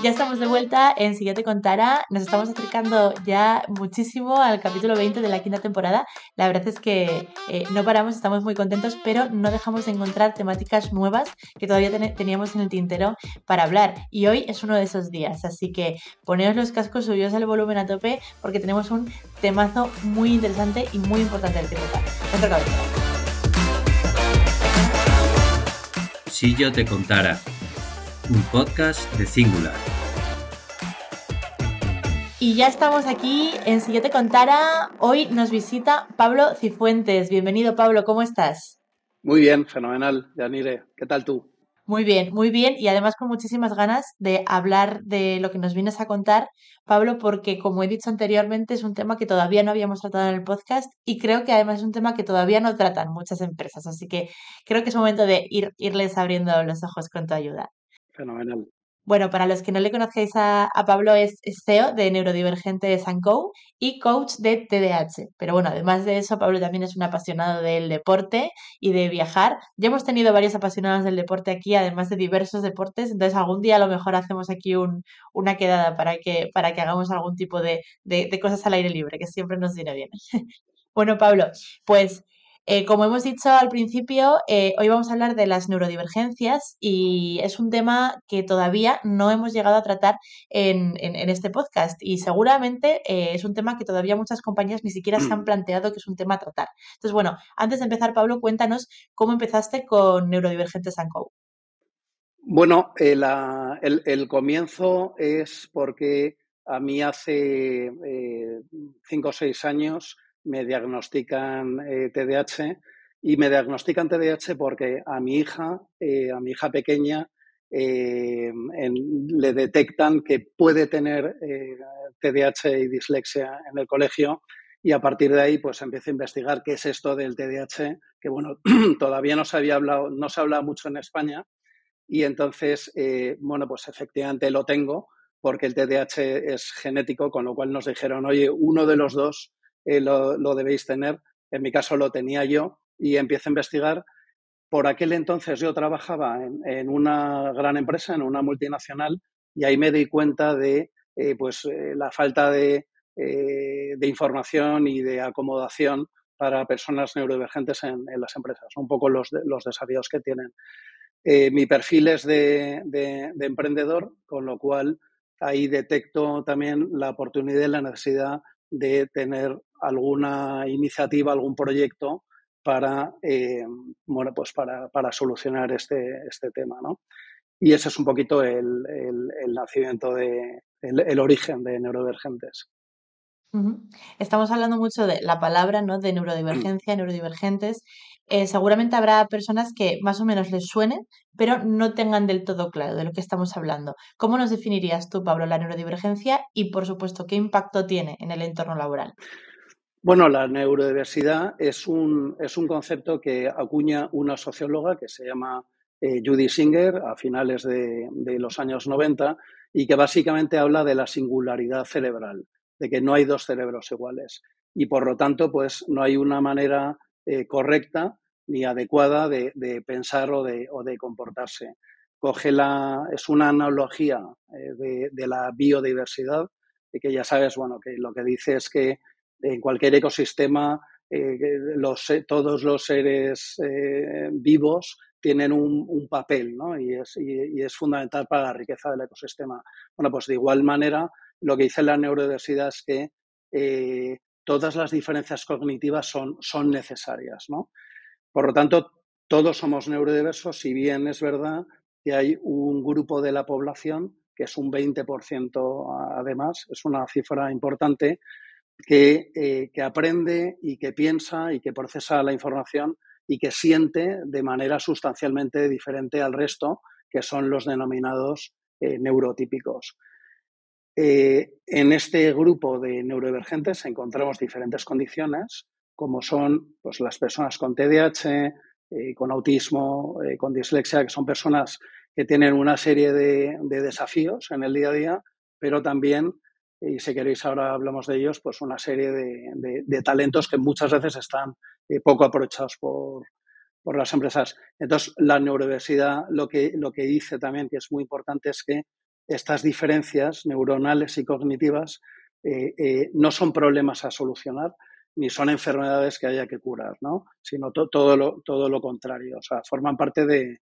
Ya estamos de vuelta en Si yo te contara. Nos estamos acercando ya muchísimo al capítulo 20 de la quinta temporada. La verdad es que no paramos, estamos muy contentos, pero no dejamos de encontrar temáticas nuevas que todavía teníamos en el tintero para hablar. Y hoy es uno de esos días, así que poneos los cascos, subidos el volumen a tope, porque tenemos un temazo muy interesante y muy importante del que tocar. Dentro cabeza. Si yo te contara, un podcast de Singular. Y ya estamos aquí en Si yo te contara. Hoy nos visita Pablo Cifuentes. Bienvenido, Pablo, ¿cómo estás? Muy bien, fenomenal, Yanire. ¿Qué tal tú? Muy bien y además con muchísimas ganas de hablar de lo que nos vienes a contar, Pablo, porque como he dicho anteriormente es un tema que todavía no habíamos tratado en el podcast y creo que además es un tema que todavía no tratan muchas empresas, así que creo que es momento de irles abriendo los ojos con tu ayuda. Fenomenal. Bueno, para los que no le conozcáis a Pablo, es CEO de Neurodivergentes & Co. Y coach de TDAH. Pero bueno, además de eso, Pablo también es un apasionado del deporte y de viajar. Ya hemos tenido varios apasionados del deporte aquí, además de diversos deportes. Entonces, algún día a lo mejor hacemos aquí una quedada para que hagamos algún tipo de cosas al aire libre, que siempre nos viene bien. Bueno, Pablo, pues como hemos dicho al principio, hoy vamos a hablar de las neurodivergencias y es un tema que todavía no hemos llegado a tratar en este podcast y seguramente es un tema que todavía muchas compañías ni siquiera se han planteado que es un tema a tratar. Entonces, bueno, antes de empezar, Pablo, cuéntanos cómo empezaste con Neurodivergentes & Co. Bueno, el comienzo es porque a mí hace 5 o 6 años me diagnostican TDAH y me diagnostican TDAH porque a mi hija pequeña, le detectan que puede tener TDAH y dislexia en el colegio y a partir de ahí pues empiezo a investigar qué es esto del TDAH, que bueno, todavía no se habla mucho en España. Y entonces, bueno, pues efectivamente lo tengo porque el TDAH es genético, con lo cual nos dijeron, oye, uno de los dos lo debéis tener. En mi caso lo tenía yo y empiezo a investigar. Por aquel entonces yo trabajaba en una gran empresa, en una multinacional, y ahí me di cuenta de la falta de información y de acomodación para personas neurodivergentes en las empresas. Un poco los desafíos que tienen. Mi perfil es de emprendedor, con lo cual ahí detecto también la oportunidad y la necesidad de tener alguna iniciativa, algún proyecto para, para solucionar este tema, ¿no? Y ese es un poquito el nacimiento el origen de Neurodivergentes. Ujú. Estamos hablando mucho de la palabra, ¿no? De neurodivergencia, neurodivergentes. Seguramente habrá personas que más o menos les suene, pero no tengan del todo claro de lo que estamos hablando. ¿Cómo nos definirías tú, Pablo, la neurodivergencia y, por supuesto, qué impacto tiene en el entorno laboral? Bueno, la neurodiversidad es un concepto que acuña una socióloga que se llama Judy Singer a finales de los años 90 y que básicamente habla de la singularidad cerebral, de que no hay dos cerebros iguales y por lo tanto pues no hay una manera correcta ni adecuada de pensar o de comportarse. Es una analogía de la biodiversidad y que ya sabes, bueno, que lo que dice es que en cualquier ecosistema todos los seres vivos tienen un papel, ¿no? Y es fundamental para la riqueza del ecosistema. Bueno, pues de igual manera, lo que dice la neurodiversidad es que todas las diferencias cognitivas son necesarias, ¿no? Por lo tanto, todos somos neurodiversos, si bien es verdad que hay un grupo de la población, que es un 20% además, es una cifra importante, que aprende y que piensa y que procesa la información y que siente de manera sustancialmente diferente al resto, que son los denominados neurotípicos. En este grupo de neurodivergentes encontramos diferentes condiciones, como son pues, las personas con TDAH, con autismo, con dislexia, que son personas que tienen una serie de desafíos en el día a día, pero también, y si queréis ahora hablamos de ellos, pues una serie de talentos que muchas veces están poco aprovechados por las empresas. Entonces, la neurodiversidad lo que dice también, que es muy importante, es que estas diferencias neuronales y cognitivas no son problemas a solucionar ni son enfermedades que haya que curar, ¿no? Sino todo lo contrario. O sea, forman parte de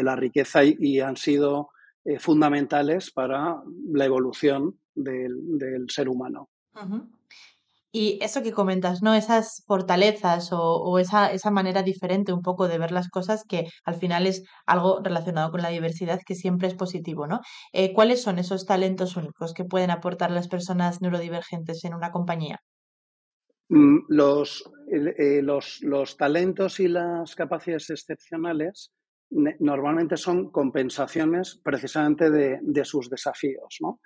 la riqueza y han sido fundamentales para la evolución del ser humano. Ujú. Y eso que comentas, ¿no? Esas fortalezas o esa manera diferente un poco de ver las cosas que al final es algo relacionado con la diversidad que siempre es positivo, ¿no? ¿Cuáles son esos talentos únicos que pueden aportar las personas neurodivergentes en una compañía? Los talentos y las capacidades excepcionales normalmente son compensaciones precisamente de sus desafíos, ¿no?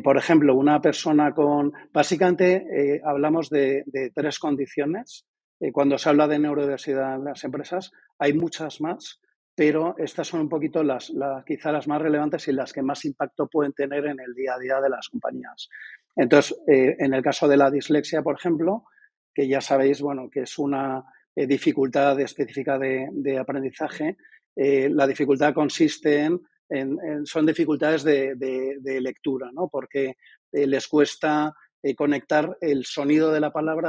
Por ejemplo, una persona con... Básicamente hablamos de tres condiciones. Cuando se habla de neurodiversidad en las empresas, hay muchas más, pero estas son un poquito quizá las más relevantes y las que más impacto pueden tener en el día a día de las compañías. Entonces, en el caso de la dislexia, por ejemplo, que ya sabéis, bueno, que es una dificultad específica de aprendizaje, la dificultad consiste son dificultades de lectura, ¿no? Porque les cuesta conectar el sonido de la palabra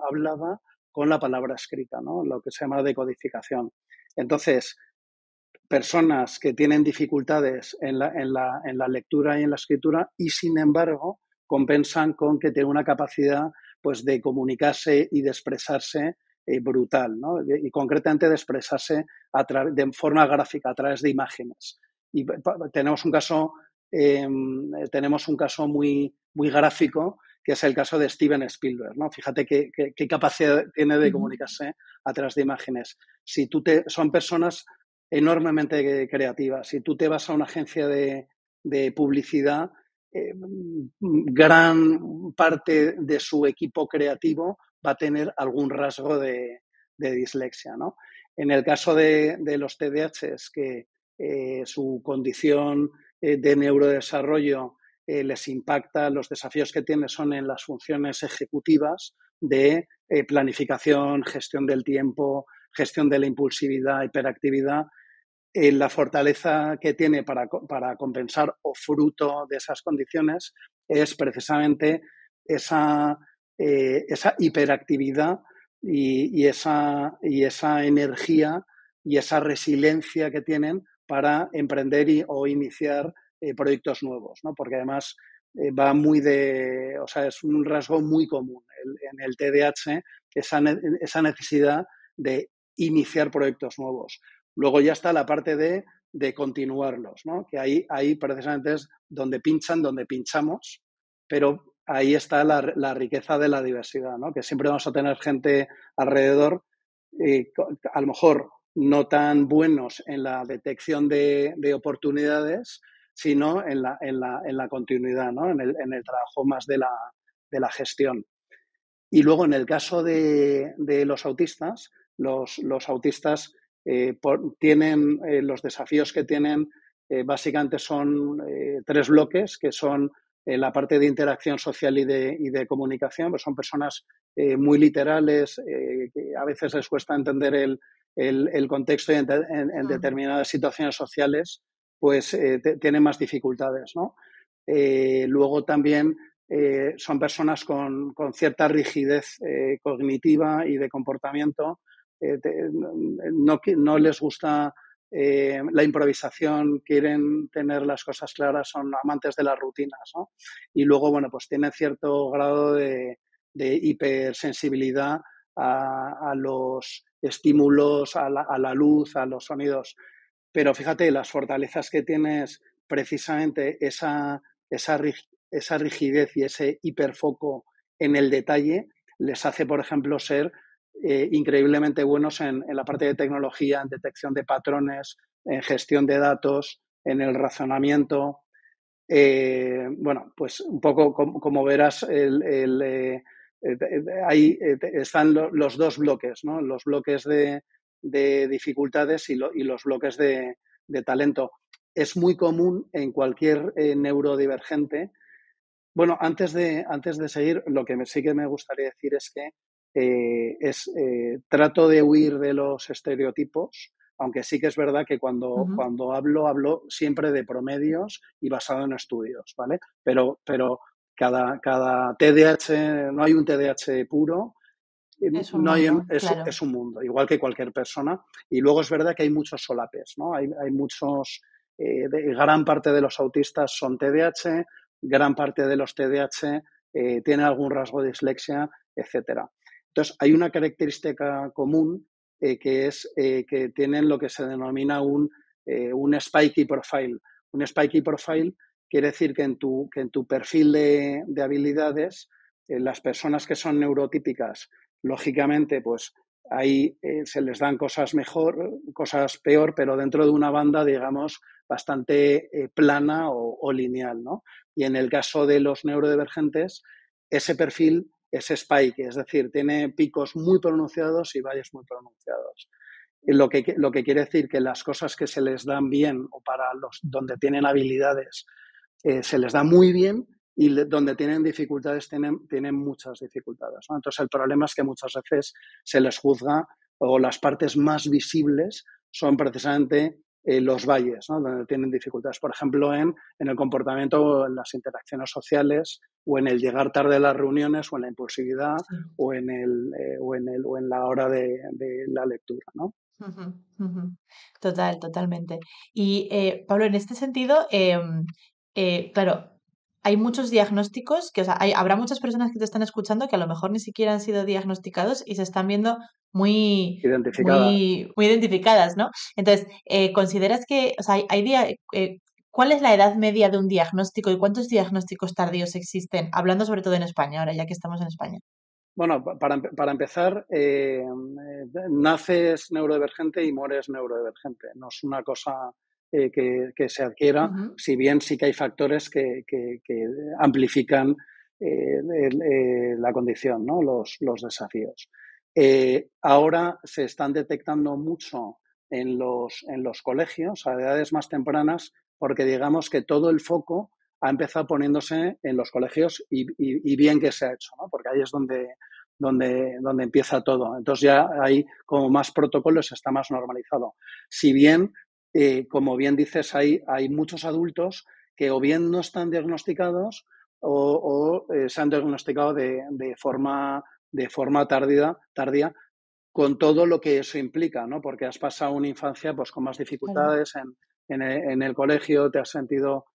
hablada, con la palabra escrita, ¿no? Lo que se llama decodificación. Entonces, personas que tienen dificultades en la lectura y en la escritura y, sin embargo, compensan con que tienen una capacidad pues, de comunicarse y de expresarse brutal, ¿no? Y concretamente de expresarse de forma gráfica, a través de imágenes. Y tenemos un caso muy gráfico, que es el caso de Steven Spielberg, ¿no? Fíjate qué capacidad tiene de Ujú. comunicarse a través de imágenes. Son personas enormemente creativas. Si tú te vas a una agencia de publicidad, gran parte de su equipo creativo va a tener algún rasgo de dislexia, ¿no? En el caso de los TDAH, es que su condición de neurodesarrollo les impacta, los desafíos que tiene son en las funciones ejecutivas de planificación, gestión del tiempo, gestión de la impulsividad, hiperactividad. La fortaleza que tiene para compensar o fruto de esas condiciones es precisamente esa hiperactividad y esa energía y esa resiliencia que tienen para emprender o iniciar proyectos nuevos, ¿no? Porque además o sea, es un rasgo muy común en el TDAH, esa necesidad de iniciar proyectos nuevos. Luego ya está la parte de continuarlos, ¿no? Que ahí precisamente es donde pinchamos, pero ahí está la riqueza de la diversidad, ¿no? Que siempre vamos a tener gente alrededor, a lo mejor no tan buenos en la detección de oportunidades, sino en la continuidad, ¿no? En el trabajo más de la gestión. Y luego, en el caso de los autistas, los autistas tienen los desafíos que tienen, básicamente son tres bloques, que son la parte de interacción social y de comunicación. Pues son personas muy literales, que a veces les cuesta entender el contexto y en determinadas situaciones sociales pues tienen más dificultades, ¿no? Luego también son personas con cierta rigidez cognitiva y de comportamiento. No les gusta la improvisación, quieren tener las cosas claras, son amantes de las rutinas, ¿no? Y luego, bueno, pues tienen cierto grado de hipersensibilidad a los estímulos, a la luz, a los sonidos. Pero fíjate, las fortalezas que tienes, precisamente esa, esa rigidez y ese hiperfoco en el detalle, les hace, por ejemplo, ser increíblemente buenos en la parte de tecnología, en detección de patrones, en gestión de datos, en el razonamiento. Bueno, pues un poco como verás, ahí están los dos bloques, ¿no? Los bloques de dificultades y los bloques de talento. Es muy común en cualquier neurodivergente. Bueno, antes de seguir, lo que sí que me gustaría decir es que trato de huir de los estereotipos, aunque sí que es verdad que Ujú. cuando hablo siempre de promedios y basado en estudios, ¿vale? Pero cada TDAH, no hay un TDAH puro, Es un no hay, mundo, claro. es un mundo, igual que cualquier persona. Y luego es verdad que hay muchos solapes, ¿no? Hay muchos, gran parte de los autistas son TDAH, gran parte de los TDAH tienen algún rasgo de dislexia, etcétera. Entonces, hay una característica común que es que tienen lo que se denomina un spiky profile. Un spiky profile quiere decir que en tu perfil de habilidades, las personas que son neurotípicas, lógicamente, pues ahí se les dan cosas mejor, cosas peor, pero dentro de una banda, digamos, bastante plana o lineal, ¿no? Y en el caso de los neurodivergentes, ese perfil es spike, es decir, tiene picos muy pronunciados y valles muy pronunciados. Lo que quiere decir que las cosas que se les dan bien o para los donde tienen habilidades se les da muy bien y donde tienen dificultades tienen muchas dificultades, ¿no? Entonces el problema es que muchas veces se les juzga o las partes más visibles son precisamente los valles, ¿no? Donde tienen dificultades. Por ejemplo, en el comportamiento o en las interacciones sociales o en el llegar tarde a las reuniones o en la impulsividad Sí. o en la hora de la lectura, ¿no? Ujú, ujú. Total, totalmente. Y Pablo, en este sentido, claro, hay muchos diagnósticos que, o sea, habrá muchas personas que te están escuchando que a lo mejor ni siquiera han sido diagnosticados y se están viendo muy, Identificada. muy identificadas, ¿no? Entonces, ¿consideras que, o sea, cuál es la edad media de un diagnóstico y cuántos diagnósticos tardíos existen? Hablando sobre todo en España, ahora ya que estamos en España. Bueno, para empezar, naces neurodivergente y mueres neurodivergente. No es una cosa que se adquiera, Ujú. si bien sí que hay factores que amplifican la condición, ¿no? Los desafíos. Ahora se están detectando mucho en los colegios a edades más tempranas porque digamos que todo el foco ha empezado poniéndose en los colegios y bien que se ha hecho, ¿no? Porque ahí es donde empieza todo. Entonces ya hay como más protocolos, está más normalizado. Si bien, como bien dices, hay muchos adultos que o bien no están diagnosticados o se han diagnosticado de forma tardía, con todo lo que eso implica, ¿no? Porque has pasado una infancia pues, con más Claro. dificultades en el colegio, te has sentido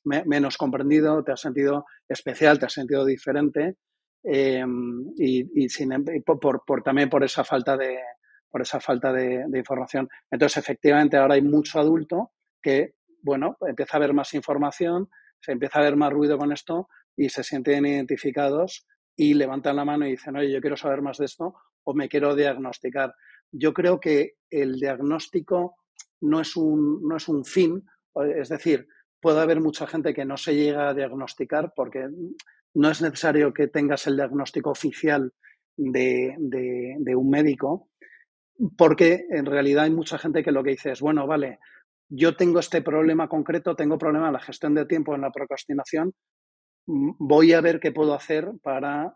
menos comprendido, te has sentido especial, te has sentido diferente eh, y también por esa falta de información. Entonces, efectivamente, ahora hay mucho adulto que, bueno, empieza a haber más información, se empieza a ver más ruido con esto y se sienten identificados y levantan la mano y dicen, oye, yo quiero saber más de esto o me quiero diagnosticar. Yo creo que el diagnóstico no es un fin, es decir, puede haber mucha gente que no se llega a diagnosticar porque no es necesario que tengas el diagnóstico oficial de un médico, porque en realidad hay mucha gente que lo que dice es, bueno, vale, yo tengo este problema concreto, tengo problema en la gestión de tiempo, en la procrastinación, voy a ver qué puedo hacer para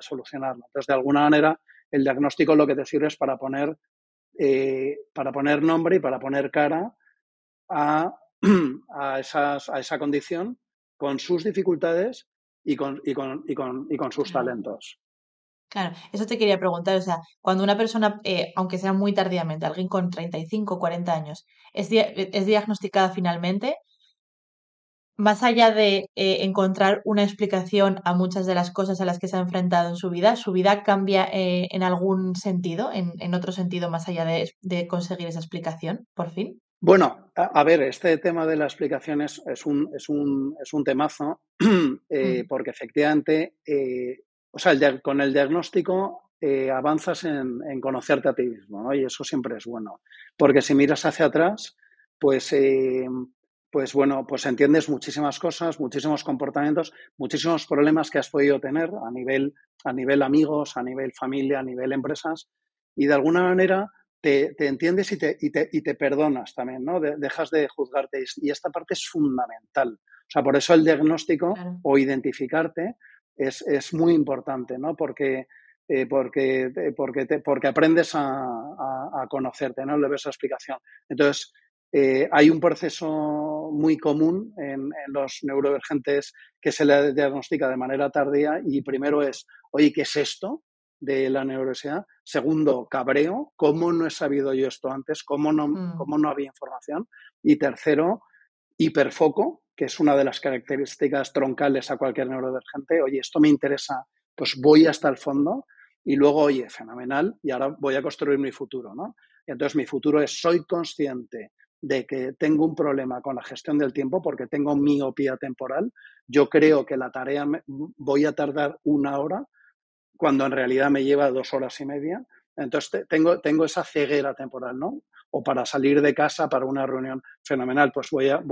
solucionarlo. Entonces, de alguna manera, el diagnóstico lo que te sirve es para poner nombre y para poner cara a, a esa condición con sus dificultades y con sus Claro. talentos. Claro, eso te quería preguntar, o sea, cuando una persona, aunque sea muy tardíamente, alguien con 35, 40 años, es diagnosticada finalmente, más allá de encontrar una explicación a muchas de las cosas a las que se ha enfrentado en su vida cambia en algún sentido, en otro sentido más allá de conseguir esa explicación, por fin. Bueno, a ver, este tema de la explicación es un temazo, Mm, porque efectivamente, o sea, con el diagnóstico avanzas en conocerte a ti mismo, ¿no? Y eso siempre es bueno. Porque si miras hacia atrás, pues, pues bueno, pues entiendes muchísimas cosas, muchísimos comportamientos, muchísimos problemas que has podido tener a nivel amigos, a nivel familia, a nivel empresas, y de alguna manera te entiendes y te perdonas también, ¿no? Dejas de juzgarte. Y esta parte es fundamental. O sea, por eso el diagnóstico claro. o identificarte es muy importante, ¿no? Porque porque aprendes a conocerte, ¿no? Le ves esa explicación. Entonces, hay un proceso muy común en los neurodivergentes que se le diagnostica de manera tardía y primero es, oye, ¿qué es esto de la neurodiversidad? Segundo, cabreo, ¿cómo no he sabido yo esto antes? ¿Cómo no había información? Y tercero, hiperfoco, que es una de las características troncales a cualquier neurodivergente. Oye, esto me interesa, pues voy hasta el fondo y luego, oye, fenomenal, y ahora voy a construir mi futuro, ¿no? Y entonces mi futuro es, soy consciente de que tengo un problema con la gestión del tiempo porque tengo miopía temporal. Yo creo que la tarea voy a tardar 1 hora cuando en realidad me lleva 2 horas y media. Entonces tengo esa ceguera temporal, ¿no? O para salir de casa para una reunión fenomenal, pues voy a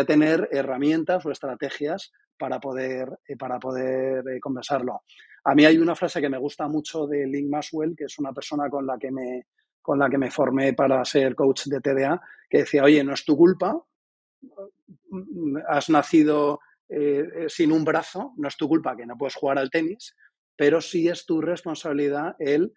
tener herramientas o estrategias para poder compensarlo. A mí hay una frase que me gusta mucho de Lynn Maxwell, que es una persona con la que me formé para ser coach de TDA, que decía, oye, no es tu culpa, has nacido sin un brazo, no es tu culpa que no puedes jugar al tenis, pero sí es tu responsabilidad el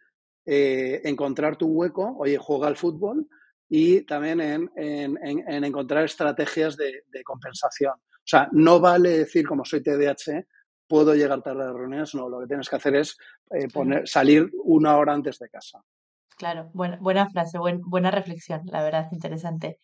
encontrar tu hueco, oye, juega al fútbol y también en encontrar estrategias de compensación. O sea, no vale decir, como soy TDAH, puedo llegar tarde a las reuniones, no, lo que tienes que hacer es salir 1 hora antes de casa. Claro, buena frase, buena reflexión, la verdad, interesante.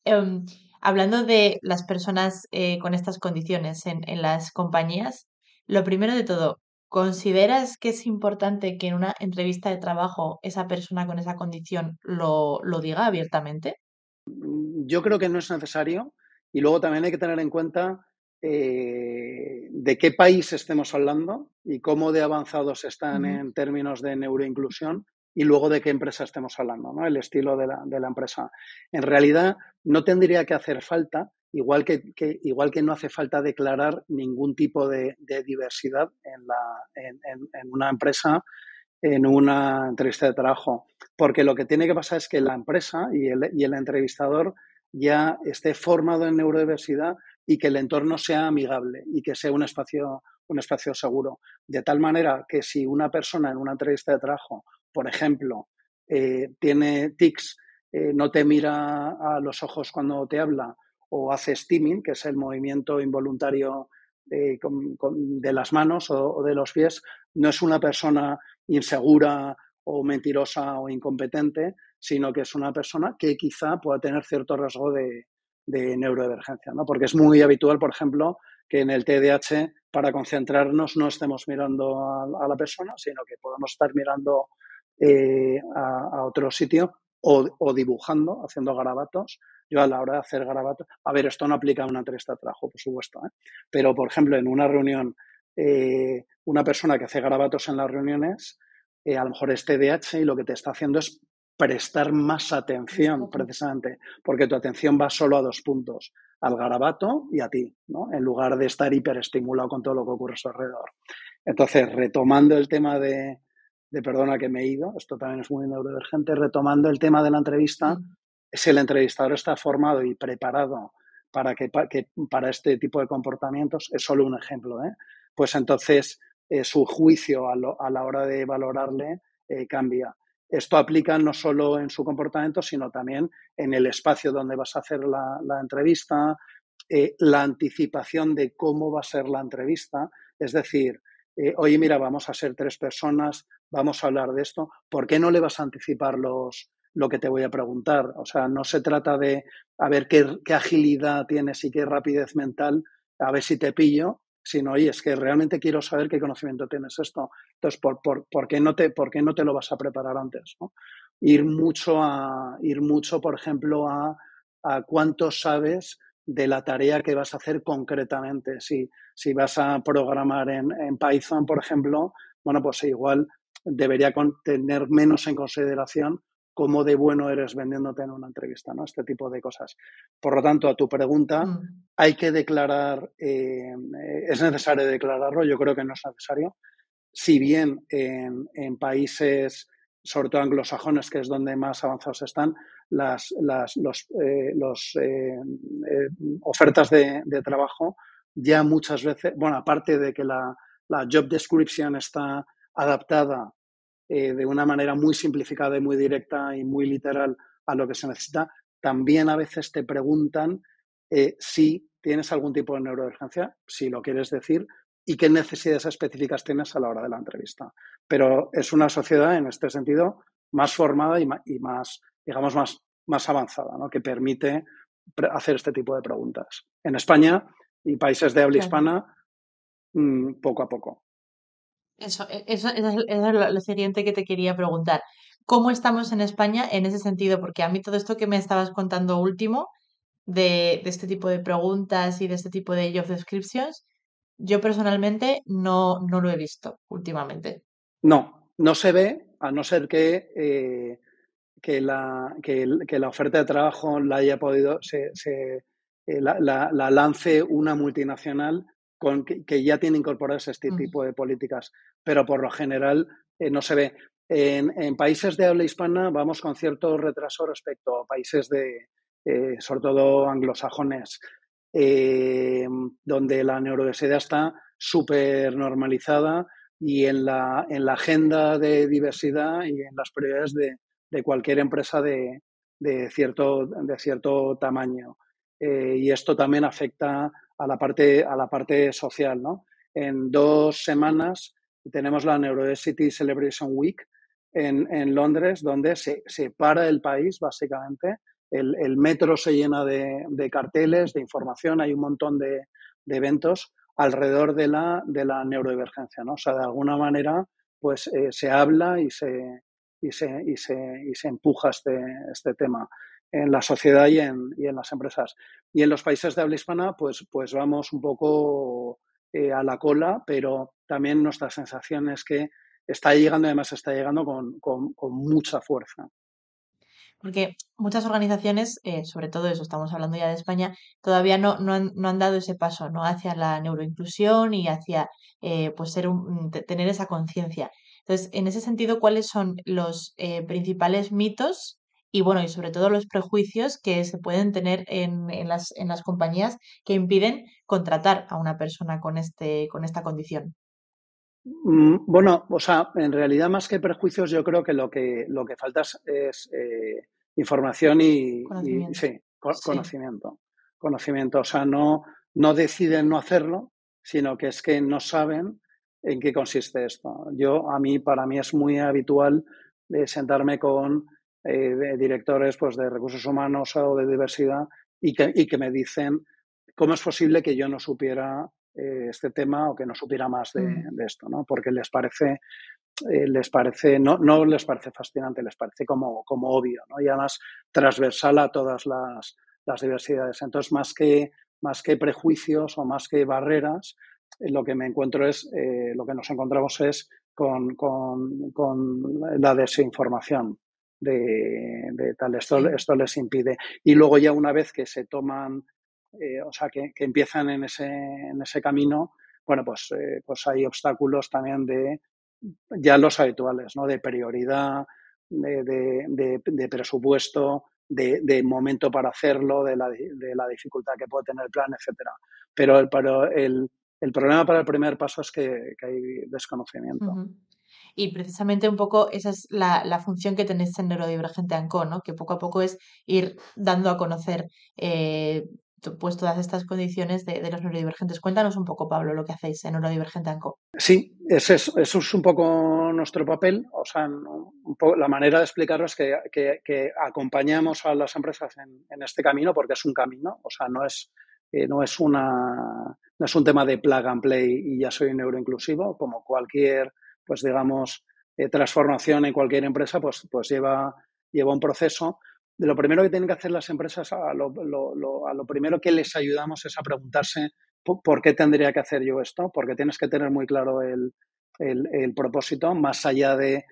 Em, Hablando de las personas con estas condiciones en las compañías, lo primero de todo, ¿consideras que es importante que en una entrevista de trabajo esa persona con esa condición lo diga abiertamente? Yo creo que no es necesario y luego también hay que tener en cuenta de qué país estemos hablando y cómo de avanzados están Ujú. en términos de neuroinclusión y luego de qué empresa estemos hablando, ¿no? El estilo de la empresa. En realidad no tendría que hacer falta, igual que no hace falta declarar ningún tipo de diversidad en una empresa, en una entrevista de trabajo, porque lo que tiene que pasar es que la empresa y el entrevistador ya esté formado en neurodiversidad y que el entorno sea amigable y que sea un espacio seguro. De tal manera que si una persona en una entrevista de trabajo, por ejemplo, tiene tics, no te mira a los ojos cuando te habla o hace steaming, que es el movimiento involuntario de las manos o de los pies, no es una persona insegura o mentirosa o incompetente, sino que es una persona que quizá pueda tener cierto rasgo de neurodivergencia, ¿no? Porque es muy habitual, por ejemplo, que en el TDAH, para concentrarnos, no estemos mirando a la persona, sino que podemos estar mirando a otro sitio o dibujando, haciendo garabatos. Yo a la hora de hacer garabatos, a ver, esto no aplica a una entrevista de trabajo, por supuesto, ¿eh? Pero, por ejemplo, en una reunión, una persona que hace garabatos en las reuniones, a lo mejor es TDAH y lo que te está haciendo es prestar más atención, precisamente, porque tu atención va solo a 2 puntos, al garabato y a ti, ¿no? En lugar de estar hiperestimulado con todo lo que ocurre a su alrededor. Entonces, retomando el tema perdona que me he ido, esto también es muy neurodivergente, retomando el tema de la entrevista, Mm. si el entrevistador está formado y preparado para este tipo de comportamientos, es solo un ejemplo, ¿eh? Pues entonces su juicio a la hora de valorarle cambia. Esto aplica no solo en su comportamiento, sino también en el espacio donde vas a hacer la entrevista, la anticipación de cómo va a ser la entrevista, es decir, oye, mira, vamos a ser 3 personas, vamos a hablar de esto, ¿por qué no le vas a anticipar lo que te voy a preguntar? O sea, no se trata de a ver qué agilidad tienes y qué rapidez mental, a ver si te pillo, sino, oye, es que realmente quiero saber qué conocimiento tienes esto. Entonces, ¿por qué no te lo vas a preparar antes, ¿no? Ir mucho, por ejemplo, a cuánto sabes de la tarea que vas a hacer concretamente. Si vas a programar en Python, por ejemplo, bueno, pues igual debería tener menos en consideración cómo de bueno eres vendiéndote en una entrevista, ¿no? Este tipo de cosas. Por lo tanto, a tu pregunta, Mm. hay que declarar, ¿es necesario declararlo? Yo creo que no es necesario. Si bien en países, sobre todo anglosajones, que es donde más avanzados están, las ofertas de trabajo ya muchas veces, bueno, aparte de que la job description está adaptada de una manera muy simplificada y muy directa y muy literal a lo que se necesita, también a veces te preguntan si tienes algún tipo de neurodivergencia, si lo quieres decir, y qué necesidades específicas tienes a la hora de la entrevista. Pero es una sociedad, en este sentido, más formada y más, digamos, más avanzada, ¿no? Que permite hacer este tipo de preguntas. En España y países de habla Claro. hispana, poco a poco. Eso es lo siguiente que te quería preguntar. ¿Cómo estamos en España en ese sentido? Porque a mí todo esto que me estabas contando último, de este tipo de preguntas y de este tipo de job descriptions, yo personalmente no lo he visto últimamente. No, no se ve, a no ser que la oferta de trabajo la haya podido, la lance una multinacional que ya tiene incorporadas este Mm. tipo de políticas, pero por lo general no se ve. En países de habla hispana vamos con cierto retraso respecto a países sobre todo anglosajones, donde la neurodiversidad está súper normalizada y en la agenda de diversidad y en las prioridades de cualquier empresa de cierto tamaño. Y esto también afecta a la parte social, ¿no? En 2 semanas tenemos la Neurodiversity Celebration Week en Londres, donde se para el país, básicamente. El metro se llena de carteles, de información, hay un montón de eventos alrededor de la neurodivergencia, ¿no? O sea, de alguna manera, pues se habla y se empuja este tema en la sociedad y en las empresas. Y en los países de habla hispana, pues vamos un poco a la cola, pero también nuestra sensación es que está llegando, además está llegando con mucha fuerza. Porque muchas organizaciones, sobre todo eso, estamos hablando ya de España, todavía no han dado ese paso, ¿no? Hacia la neuroinclusión y hacia pues tener esa conciencia. Entonces, en ese sentido, ¿cuáles son los principales mitos y bueno, y sobre todo los prejuicios que se pueden tener en las compañías que impiden contratar a una persona con esta condición? Bueno, o sea, en realidad más que prejuicios, yo creo que lo que falta es información y Conocimiento. sí, Sí. conocimiento. Conocimiento. O sea, no deciden no hacerlo, sino que es que no saben en qué consiste esto. Para mí es muy habitual sentarme con directores pues, de recursos humanos o de diversidad y que me dicen cómo es posible que yo no supiera este tema o que no supiera más Mm. de esto, ¿no? Porque les parece, no les parece fascinante, les parece como obvio, ¿no? Y además transversal a todas las diversidades. Entonces, más que prejuicios o más que barreras, lo que lo que nos encontramos es con la desinformación de tal. Esto, Sí. esto les impide. Y luego ya una vez que se toman, o sea, que empiezan en ese camino, bueno, pues hay obstáculos también ya los habituales, ¿no? De prioridad, de presupuesto, de momento para hacerlo, de la dificultad que puede tener el plan, etcétera. Pero el problema para el primer paso es que hay desconocimiento. Ujú. Y precisamente un poco esa es la función que tenéis en Neurodivergente Co, ¿no? Que poco a poco es ir dando a conocer pues todas estas condiciones de los neurodivergentes. Cuéntanos un poco, Pablo, lo que hacéis en Neurodivergente Co. Sí, eso es un poco nuestro papel. O sea, la manera de explicarlo es que acompañamos a las empresas en este camino, porque es un camino. O sea, no es un tema de plug and play y ya soy neuroinclusivo, como cualquier, pues digamos, transformación en cualquier empresa, pues lleva un proceso. Lo primero que tienen que hacer las empresas, a lo primero que les ayudamos es a preguntarse ¿por qué tendría que hacer yo esto? Porque tienes que tener muy claro el propósito, más allá de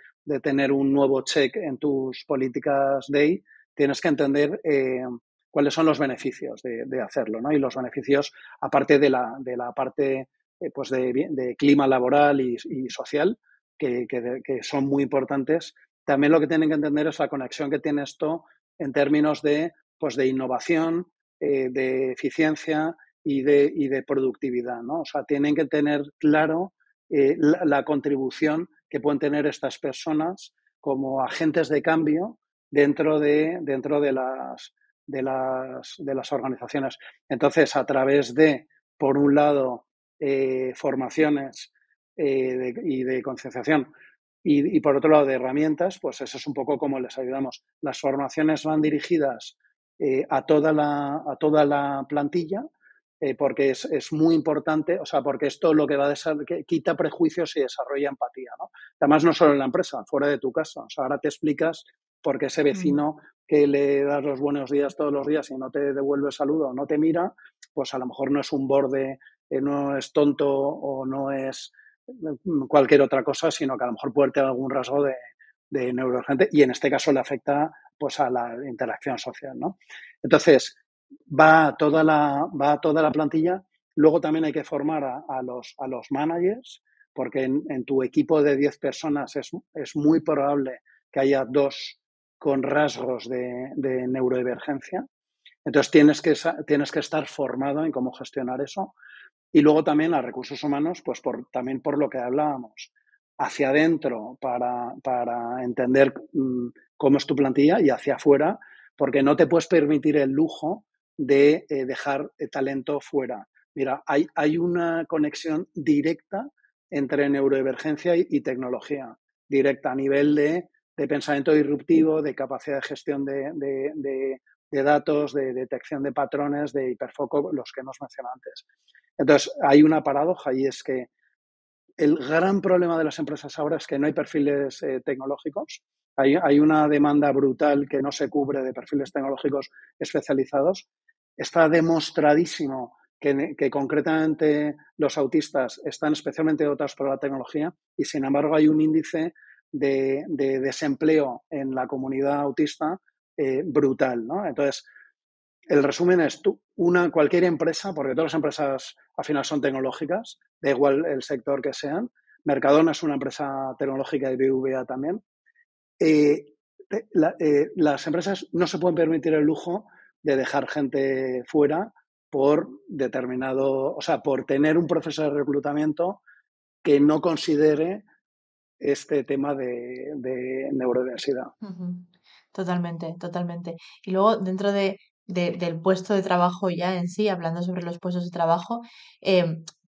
tener un nuevo check en tus políticas DEI, tienes que entender cuáles son los beneficios de hacerlo, ¿no? Y los beneficios, aparte de la parte pues de clima laboral y social, que son muy importantes, también lo que tienen que entender es la conexión que tiene esto en términos pues de innovación, de eficiencia y de productividad, ¿no? O sea, tienen que tener claro la contribución que pueden tener estas personas como agentes de cambio dentro de las organizaciones. Entonces, a través de, por un lado, formaciones y de concienciación y, por otro lado, de herramientas, pues eso es un poco como les ayudamos. Las formaciones van dirigidas a toda la plantilla, porque es muy importante, o sea, porque esto lo que va a que quita prejuicios y desarrolla empatía, ¿no? Además, no solo en la empresa, fuera de tu casa. O sea, ahora te explicas por qué ese vecino que le das los buenos días todos los días y no te devuelve saludo o no te mira, pues a lo mejor no es un borde, no es tonto o no es cualquier otra cosa, sino que a lo mejor puede tener algún rasgo de neurodivergente y en este caso le afecta pues a la interacción social, ¿no? Entonces, va a toda la plantilla. Luego también hay que formar a los managers, porque en tu equipo de 10 personas es muy probable que haya 2 con rasgos de neurodivergencia. Entonces tienes que estar formado en cómo gestionar eso. Y luego también a recursos humanos, pues también por lo que hablábamos, hacia adentro para entender cómo es tu plantilla y hacia afuera, porque no te puedes permitir el lujo de dejar talento fuera. Mira, hay una conexión directa entre neurodivergencia y tecnología, directa a nivel de pensamiento disruptivo, de capacidad de gestión de datos, de detección de patrones, de hiperfoco, los que hemos mencionado antes. Entonces, hay una paradoja y es que el gran problema de las empresas ahora es que no hay perfiles tecnológicos. Hay una demanda brutal que no se cubre de perfiles tecnológicos especializados. Está demostradísimo que concretamente los autistas están especialmente dotados por la tecnología y, sin embargo, hay un índice de desempleo en la comunidad autista brutal, ¿no? Entonces, el resumen es cualquier empresa, porque todas las empresas al final son tecnológicas, da igual el sector que sean. Mercadona es una empresa tecnológica y BVA también. Las empresas no se pueden permitir el lujo de dejar gente fuera por por tener un proceso de reclutamiento que no considere este tema de neurodiversidad. Totalmente, totalmente. Y luego, dentro del puesto de trabajo ya en sí, hablando sobre los puestos de trabajo,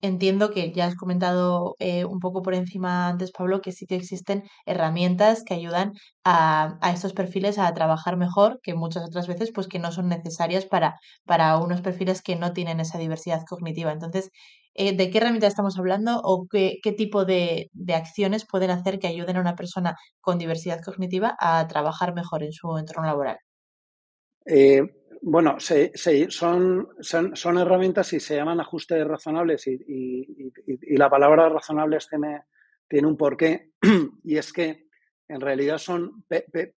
entiendo que ya has comentado un poco por encima antes, Pablo, que sí que existen herramientas que ayudan a estos perfiles a trabajar mejor, que muchas otras veces pues que no son necesarias para unos perfiles que no tienen esa diversidad cognitiva. Entonces, ¿de qué herramienta estamos hablando o qué tipo de acciones pueden hacer que ayuden a una persona con diversidad cognitiva a trabajar mejor en su entorno laboral? Eh, bueno, son herramientas y se llaman ajustes razonables y la palabra razonables tiene un porqué y es que en realidad son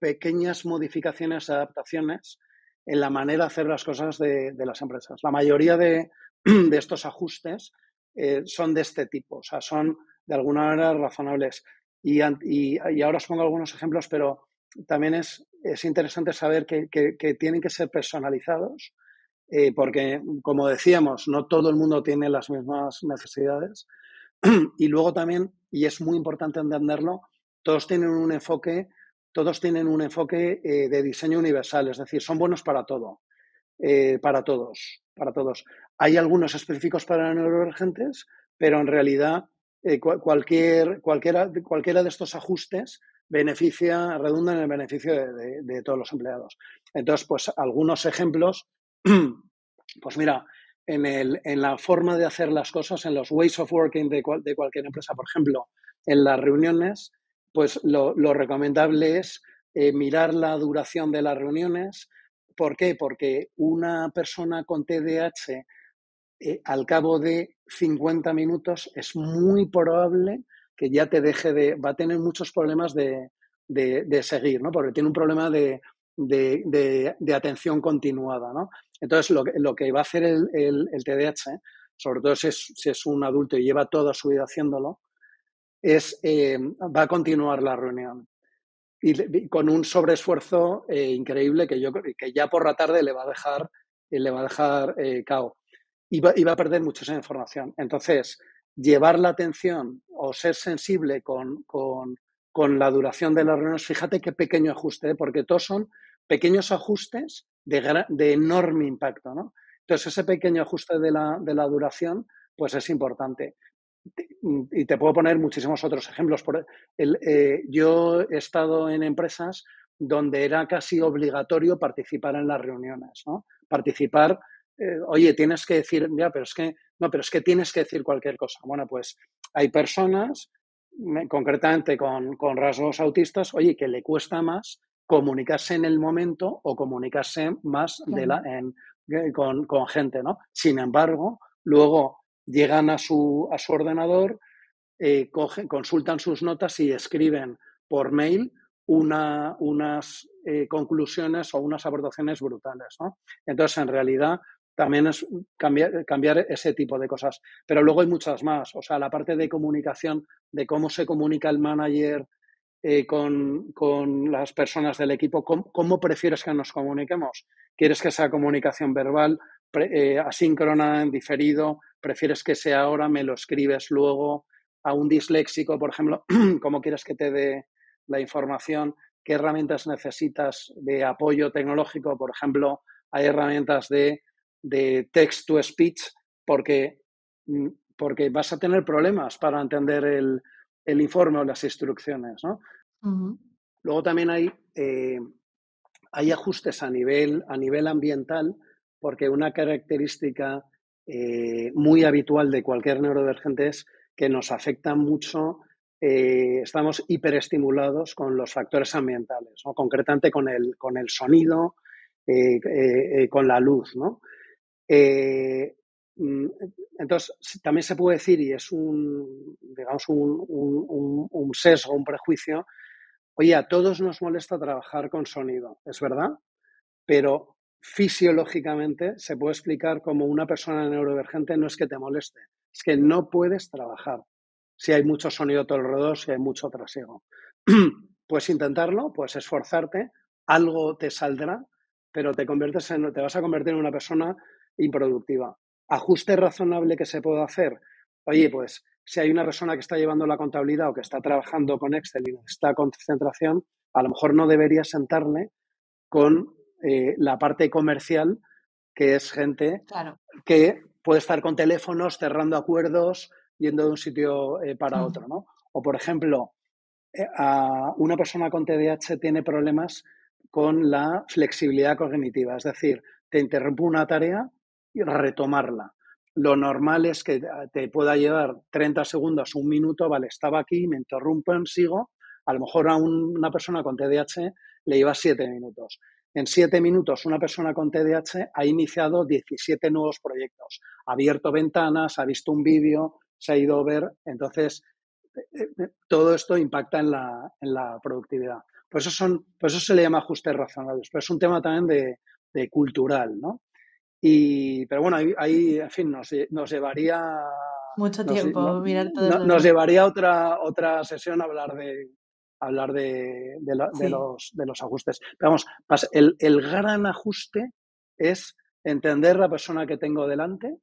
pequeñas modificaciones, adaptaciones en la manera de hacer las cosas de las empresas. La mayoría de estos ajustes son de este tipo, o sea, son de alguna manera razonables. Y ahora os pongo algunos ejemplos, pero también es interesante saber que tienen que ser personalizados, porque, como decíamos, no todo el mundo tiene las mismas necesidades. Y luego también, y es muy importante entenderlo, todos tienen un enfoque, de diseño universal, es decir, son buenos para todo, para todos. Hay algunos específicos para neurodivergentes, pero en realidad cualquiera de estos ajustes redunda en el beneficio de todos los empleados. Entonces, pues algunos ejemplos, pues mira, en la forma de hacer las cosas, en los ways of working de cualquier empresa, por ejemplo, en las reuniones, pues lo recomendable es mirar la duración de las reuniones. ¿Por qué? Porque una persona con TDAH al cabo de 50 minutos es muy probable que ya va a tener muchos problemas de seguir, ¿no? Porque tiene un problema de atención continuada, ¿no? Entonces, lo que va a hacer el TDAH, sobre todo si es un adulto y lleva toda su vida haciéndolo, va a continuar la reunión. Y con un sobreesfuerzo increíble que ya por la tarde le va a dejar KO. Y va a perder muchísima información. Entonces, llevar la atención o ser sensible con la duración de las reuniones, fíjate qué pequeño ajuste, ¿eh? Porque todos son pequeños ajustes de enorme impacto, ¿no? Entonces, ese pequeño ajuste de la duración, pues es importante. Y te puedo poner muchísimos otros ejemplos. Yo he estado en empresas donde era casi obligatorio participar en las reuniones, ¿no? Participar, oye, tienes que decir, ya, pero es que, no, pero es que tienes que decir cualquier cosa. Bueno, pues hay personas, concretamente con rasgos autistas, oye, que le cuesta más comunicarse en el momento o comunicarse más Claro. con gente, ¿no? Sin embargo, luego llegan a su ordenador, consultan sus notas y escriben por mail unas conclusiones o unas aportaciones brutales, ¿no? Entonces, en realidad, también es cambiar ese tipo de cosas. Pero luego hay muchas más. O sea, la parte de comunicación, de cómo se comunica el manager con las personas del equipo. ¿Cómo prefieres que nos comuniquemos? ¿Quieres que sea comunicación verbal, asíncrona, en diferido? ¿Prefieres que sea ahora, me lo escribes luego? A un disléxico, por ejemplo, ¿cómo quieres que te dé la información? ¿Qué herramientas necesitas de apoyo tecnológico? Por ejemplo, hay herramientas de text to speech porque vas a tener problemas para entender el informe o las instrucciones, ¿no? Ujú. Luego también hay ajustes a nivel ambiental, porque una característica muy habitual de cualquier neurodivergente es que nos afecta mucho, estamos hiperestimulados con los factores ambientales, ¿no? Concretamente con el sonido, con la luz, ¿no? Eh, entonces, también se puede decir, y es digamos, un sesgo, un prejuicio, oye, a todos nos molesta trabajar con sonido, es verdad, pero fisiológicamente se puede explicar como una persona neurodivergente no es que te moleste, es que no puedes trabajar si hay mucho sonido a tu alrededor, si hay mucho trasiego. Puedes intentarlo, puedes esforzarte, algo te saldrá, pero te vas a convertir en una persona improductiva. Ajuste razonable que se puede hacer. Oye, pues si hay una persona que está llevando la contabilidad o que está trabajando con Excel y necesita concentración, a lo mejor no deberías sentarle con la parte comercial, que es gente Claro. que puede estar con teléfonos, cerrando acuerdos, yendo de un sitio para otro, ¿no? O, por ejemplo, a una persona con TDAH tiene problemas con la flexibilidad cognitiva, es decir, te interrumpe una tarea y retomarla. Lo normal es que te pueda llevar 30 segundos, un minuto, vale, estaba aquí, me interrumpen, sigo. A lo mejor a una persona con TDAH le lleva 7 minutos. En 7 minutos, una persona con TDAH ha iniciado 17 nuevos proyectos, ha abierto ventanas, ha visto un vídeo, se ha ido a ver. Entonces, todo esto impacta en la productividad. Por eso se le llama ajustes razonables, pero es un tema también de cultural, ¿no? Pero bueno, ahí en fin, nos llevaría Mucho nos, no- tiempo mirar todo no- nos eso. llevaría otra sesión a hablar Sí. de los ajustes. Pero vamos, el gran ajuste es entender la persona que tengo delante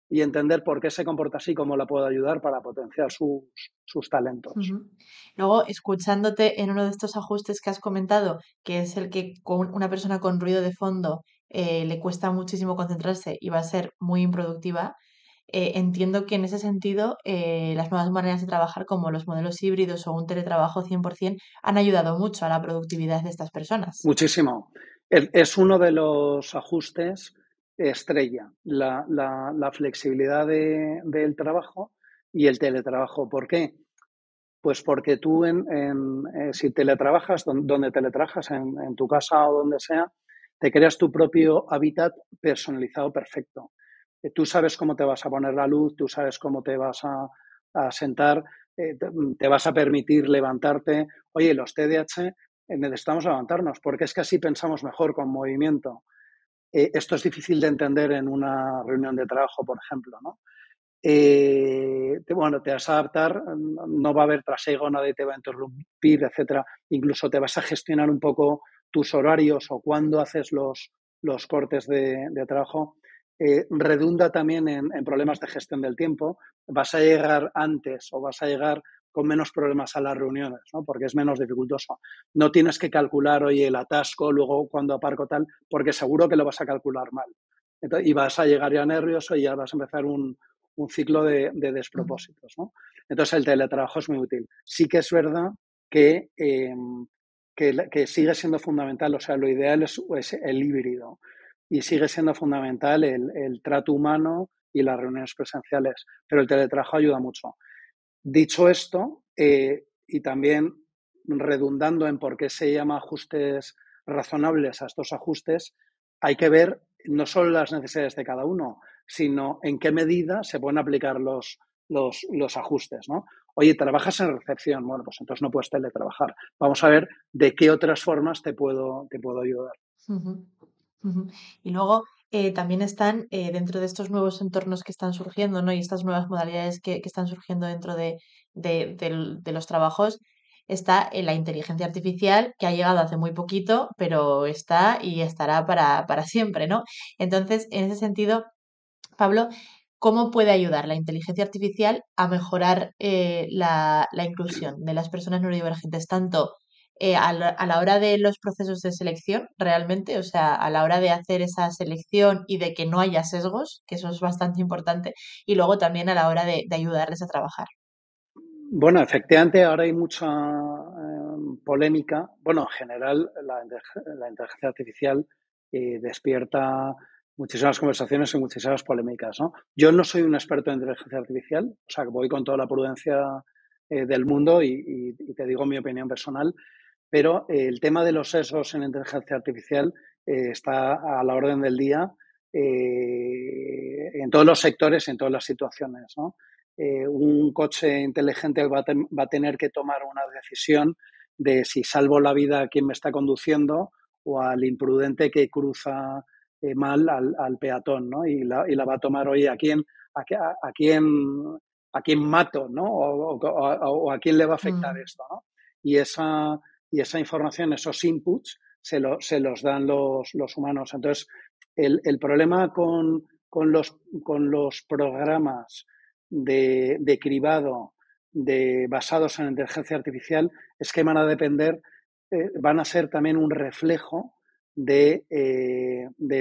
y entender por qué se comporta así, cómo la puedo ayudar para potenciar sus talentos. Ujú. Luego, escuchándote en uno de estos ajustes que has comentado, que es el que con una persona con ruido de fondo le cuesta muchísimo concentrarse y va a ser muy improductiva, entiendo que en ese sentido las nuevas maneras de trabajar, como los modelos híbridos o un teletrabajo 100%, han ayudado mucho a la productividad de estas personas. Muchísimo. Es uno de los ajustes estrella, la flexibilidad del trabajo y el teletrabajo. ¿Por qué? Pues porque tú, si teletrabajas, donde teletrabajas, en tu casa o donde sea, te creas tu propio hábitat personalizado perfecto. Tú sabes cómo te vas a poner la luz, tú sabes cómo te vas a sentar, te vas a permitir levantarte. Oye, los TDAH necesitamos levantarnos, porque es que así pensamos mejor con movimiento. Esto es difícil de entender en una reunión de trabajo, por ejemplo, ¿no? Bueno, te vas a adaptar, no va a haber trasiego, nadie te va a interrumpir, etcétera. Incluso te vas a gestionar un poco tus horarios o cuándo haces los cortes de trabajo. redunda también en problemas de gestión del tiempo. Vas a llegar antes o vas a llegar con menos problemas a las reuniones, ¿no? Porque es menos dificultoso. No tienes que calcular, oye, el atasco, luego cuando aparco tal, porque seguro que lo vas a calcular mal. Entonces, y vas a llegar ya nervioso y ya vas a empezar un ciclo de despropósitos, ¿no? Entonces, el teletrabajo es muy útil. Sí que es verdad que, que sigue siendo fundamental, o sea, lo ideal es el híbrido y sigue siendo fundamental el trato humano y las reuniones presenciales, pero el teletrabajo ayuda mucho. Dicho esto, y también redundando en por qué se llama ajustes razonables a estos ajustes, hay que ver no solo las necesidades de cada uno, sino en qué medida se pueden aplicar los ajustes, ¿no? Oye, ¿trabajas en recepción? Bueno, pues entonces no puedes teletrabajar. Vamos a ver de qué otras formas te puedo ayudar. Ujú, ujú. Y luego también están dentro de estos nuevos entornos que están surgiendo, ¿no? Y estas nuevas modalidades que están surgiendo dentro de los trabajos, está la inteligencia artificial que ha llegado hace muy poquito, pero está y estará para siempre, ¿no? Entonces, en ese sentido, Pablo, ¿cómo puede ayudar la inteligencia artificial a mejorar la inclusión de las personas neurodivergentes, tanto a la hora de los procesos de selección realmente, o sea, a la hora de hacer esa selección y de que no haya sesgos, que eso es bastante importante, y luego también a la hora de ayudarles a trabajar? Bueno, efectivamente, ahora hay mucha polémica. Bueno, en general, la inteligencia artificial despierta muchísimas conversaciones y muchísimas polémicas, ¿no? Yo no soy un experto en inteligencia artificial, o sea, que voy con toda la prudencia del mundo y te digo mi opinión personal, pero el tema de los sesgos en inteligencia artificial está a la orden del día en todos los sectores, en todas las situaciones, ¿no? Un coche inteligente va a tener que tomar una decisión de si salvo la vida a quien me está conduciendo o al imprudente que cruza mal al peatón, ¿no? Y la va a tomar, oye, a quién mato, ¿no? O a quién le va a afectar Mm, esto, ¿no? Y esa información, esos inputs, se los dan los humanos. Entonces, el problema con los programas de cribado basados en inteligencia artificial es que van a depender, van a ser también un reflejo de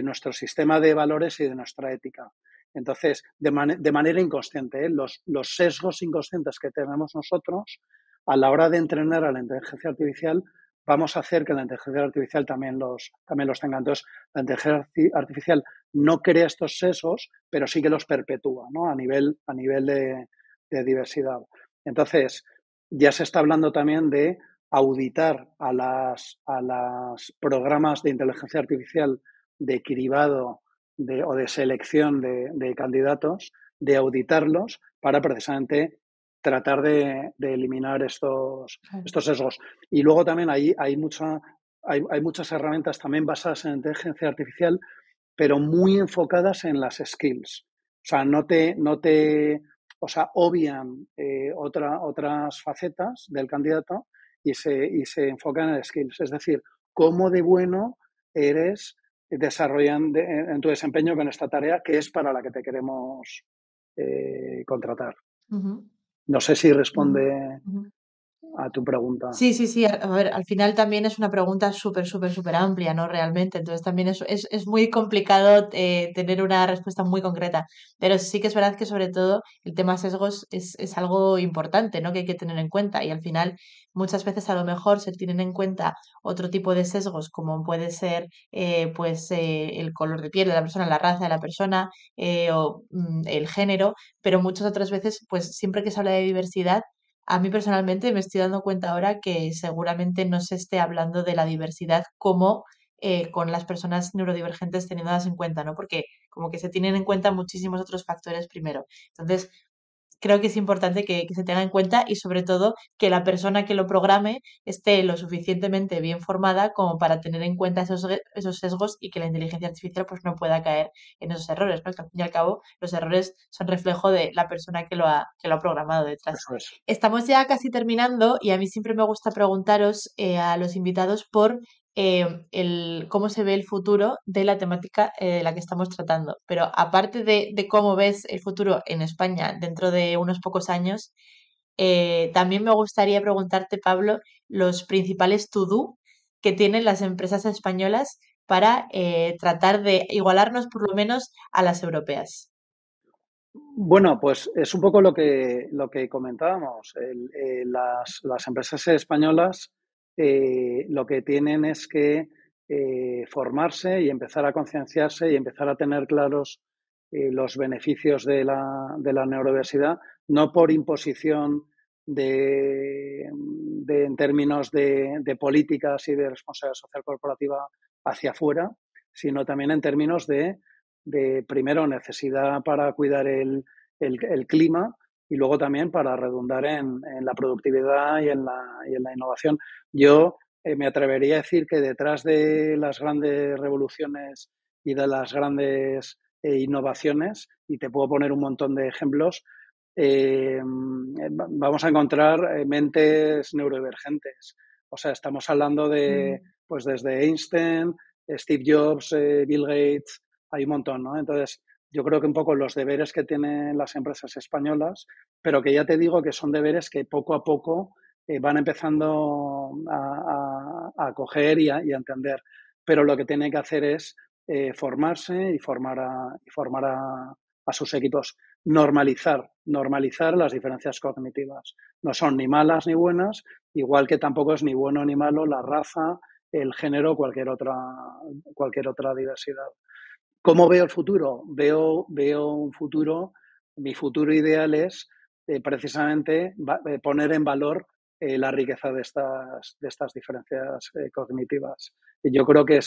nuestro sistema de valores y de nuestra ética. Entonces, de manera inconsciente, los sesgos inconscientes que tenemos nosotros a la hora de entrenar a la inteligencia artificial, vamos a hacer que la inteligencia artificial también los tenga. Entonces, la inteligencia artificial no crea estos sesgos, pero sí que los perpetúa, ¿no? A nivel de diversidad. Entonces, ya se está hablando también de auditar a las programas de inteligencia artificial de cribado o de selección de candidatos, de auditarlos para precisamente tratar de eliminar estos claro. sesgos. Y luego también hay muchas herramientas también basadas en inteligencia artificial, pero muy enfocadas en las skills. O sea, o sea, obvian otras facetas del candidato y se enfocan en skills. Es decir, cómo de bueno eres desarrollando en tu desempeño con esta tarea que es para la que te queremos contratar. Ujú, No sé si ujú, responde ujú. a tu pregunta. Sí, sí, sí. A ver, al final también es una pregunta súper, súper, súper amplia, ¿no? Realmente. Entonces también es muy complicado tener una respuesta muy concreta. Pero sí que es verdad que sobre todo el tema sesgos es algo importante, ¿no? Que hay que tener en cuenta. Y al final muchas veces a lo mejor se tienen en cuenta otro tipo de sesgos, como puede ser pues el color de piel de la persona, la raza de la persona o el género. Pero muchas otras veces, pues siempre que se habla de diversidad, a mí personalmente me estoy dando cuenta ahora que seguramente no se esté hablando de la diversidad como con las personas neurodivergentes teniéndolas en cuenta, ¿no? Porque como que se tienen en cuenta muchísimos otros factores primero. Entonces, creo que es importante que se tenga en cuenta y sobre todo que la persona que lo programe esté lo suficientemente bien formada como para tener en cuenta esos sesgos y que la inteligencia artificial pues no pueda caer en esos errores, ¿no? Que al fin y al cabo los errores son reflejo de la persona que lo ha programado detrás. Eso es. Estamos ya casi terminando y a mí siempre me gusta preguntaros a los invitados por cómo se ve el futuro de la temática de la que estamos tratando. Pero aparte de cómo ves el futuro en España dentro de unos pocos años, también me gustaría preguntarte, Pablo, los principales to-do que tienen las empresas españolas para tratar de igualarnos por lo menos a las europeas. Bueno, pues es un poco lo que comentábamos. Las empresas españolas lo que tienen es que formarse y empezar a concienciarse y empezar a tener claros los beneficios de la neurodiversidad, no por imposición en términos de políticas y de responsabilidad social corporativa hacia afuera, sino también en términos de primero, necesidad para cuidar el clima y luego también para redundar en la productividad y en la innovación. Yo me atrevería a decir que detrás de las grandes revoluciones y de las grandes innovaciones, y te puedo poner un montón de ejemplos, vamos a encontrar mentes neurodivergentes. O sea, estamos hablando de, pues desde Einstein, Steve Jobs, Bill Gates, hay un montón, ¿no? Entonces, yo creo que un poco los deberes que tienen las empresas españolas, pero que ya te digo que son deberes que poco a poco van empezando a coger y a entender. Pero lo que tienen que hacer es formarse y formar a sus equipos. Normalizar las diferencias cognitivas. No son ni malas ni buenas, igual que tampoco es ni bueno ni malo la raza, el género o cualquier otra diversidad. ¿Cómo veo el futuro? Veo un futuro, mi futuro ideal es precisamente poner en valor la riqueza de estas diferencias cognitivas. Y yo creo que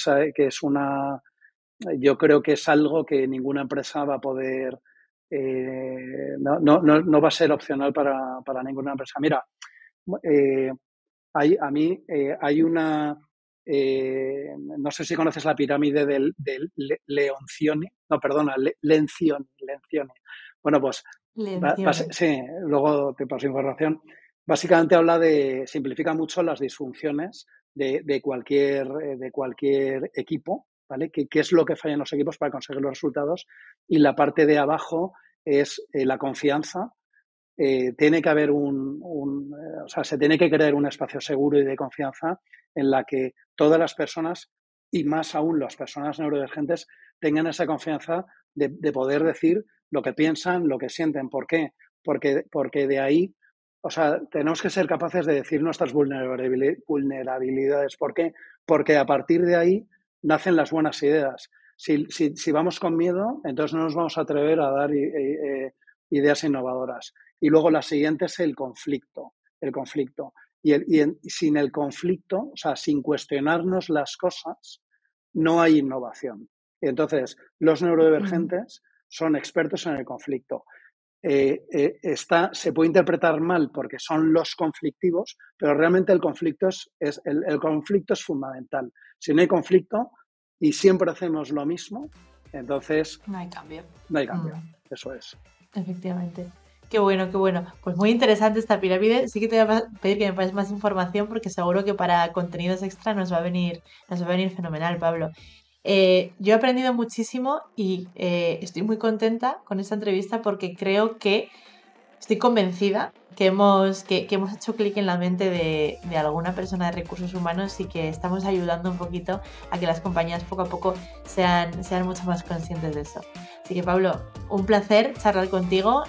yo creo que es algo que ninguna empresa va a poder, no va a ser opcional para ninguna empresa. Mira, hay una, no sé si conoces la pirámide del Leoncioni, no, perdona, Lencioni. Bueno, pues sí, luego te paso información. Básicamente simplifica mucho las disfunciones de cualquier equipo, ¿vale? ¿Qué es lo que falla en los equipos para conseguir los resultados? Y la parte de abajo es la confianza. Tiene que haber o sea, se tiene que crear un espacio seguro y de confianza en la que todas las personas, y más aún las personas neurodivergentes, tengan esa confianza de poder decir lo que piensan, lo que sienten. ¿Por qué? Porque de ahí, o sea, tenemos que ser capaces de decir nuestras vulnerabilidades. ¿Por qué? Porque a partir de ahí nacen las buenas ideas. Si vamos con miedo, entonces no nos vamos a atrever a dar ideas innovadoras. Y luego la siguiente es el conflicto. Y sin el conflicto, o sea, sin cuestionarnos las cosas, no hay innovación. Y entonces, los neurodivergentes son expertos en el conflicto. Se puede interpretar mal porque son los conflictivos, pero realmente el conflicto el conflicto es fundamental. Si no hay conflicto y siempre hacemos lo mismo, entonces no hay cambio. Eso es. Efectivamente. Qué bueno, qué bueno. Pues muy interesante esta pirámide. Sí que te voy a pedir que me pases más información porque seguro que para contenidos extra nos va a venir fenomenal, Pablo. Yo he aprendido muchísimo y estoy muy contenta con esta entrevista porque creo que estoy convencida que hemos hecho clic en la mente de alguna persona de recursos humanos y que estamos ayudando un poquito a que las compañías poco a poco sean mucho más conscientes de eso. Así que, Pablo, un placer charlar contigo.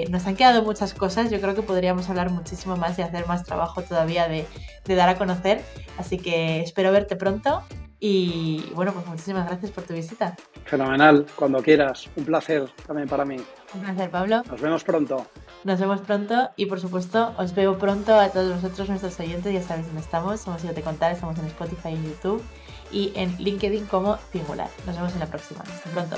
Nos han quedado muchas cosas. Yo creo que podríamos hablar muchísimo más y hacer más trabajo todavía de dar a conocer. Así que espero verte pronto. Y bueno, pues muchísimas gracias por tu visita. Fenomenal, cuando quieras. Un placer también para mí. Un placer, Pablo. Nos vemos pronto. Nos vemos pronto y por supuesto os veo pronto a todos vosotros, nuestros oyentes. Ya sabéis dónde estamos. Somos Yo Te Contaré, estamos en Spotify, en YouTube y en LinkedIn como Singular. Nos vemos en la próxima. Hasta pronto.